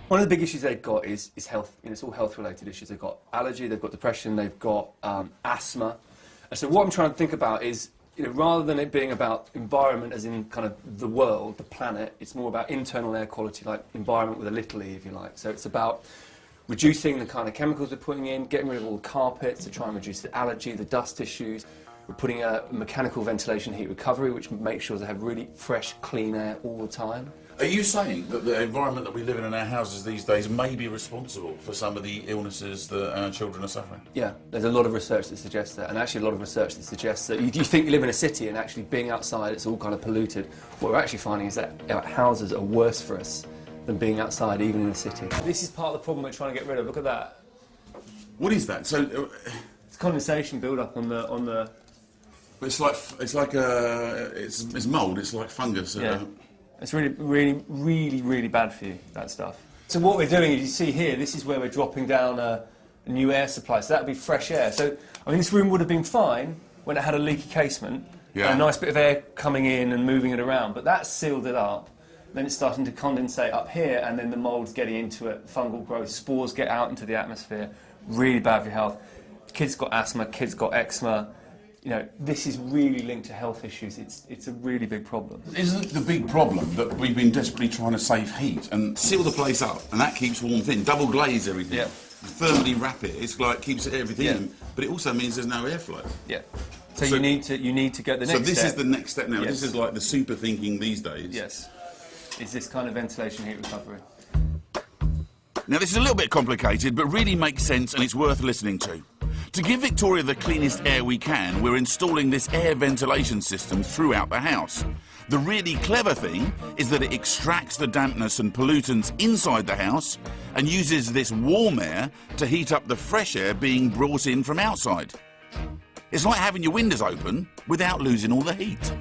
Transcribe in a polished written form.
One of the big issues they've got is health. It's all health-related issues. They've got allergy, they've got depression, they've got asthma. And so what I'm trying to think about is, rather than it being about environment as in kind of the world, the planet, it's more about internal air quality, like environment with a little e, if you like. So it's about reducing the kind of chemicals we're putting in, getting rid of all the carpets to try and reduce the allergy, the dust issues. We're putting a mechanical ventilation heat recovery, which makes sure they have really fresh, clean air all the time. Are you saying that the environment that we live in our houses these days may be responsible for some of the illnesses that our children are suffering? Yeah, there's a lot of research that suggests that, and actually a lot of research that suggests that you think you live in a city and actually being outside it's all kind of polluted. What we're actually finding is that houses are worse for us than being outside, even in a city. This is part of the problem we're trying to get rid of. Look at that. What is that? So it's condensation build-up on the. It's mould. It's like fungus. Yeah. It's really bad for you, that stuff. So what we're doing is, you see here, this is where we're dropping down a new air supply, so that would be fresh air. So, I mean, this room would have been fine when it had a leaky casement, yeah, and a nice bit of air coming in and moving it around, but that sealed it up. Then it's starting to condensate up here, and then the mould's getting into it, fungal growth, spores get out into the atmosphere, really bad for your health. Kids got asthma, kids got eczema. This is really linked to health issues. It's a really big problem. Isn't the big problem that we've been desperately trying to save heat and seal the place up, and that keeps warmth in, double glaze everything, yeah, thermally wrap it. It's like keeps everything in, but it also means there's no airflow. Yeah. So you need to get the next step. So this is the next step now. Yes. This is like the super thinking these days. Yes. Is this kind of ventilation heat recovery. Now this is a little bit complicated, but really makes sense and it's worth listening to. To give Victoria the cleanest air we can, we're installing this air ventilation system throughout the house. The really clever thing is that it extracts the dampness and pollutants inside the house and uses this warm air to heat up the fresh air being brought in from outside. It's like having your windows open without losing all the heat.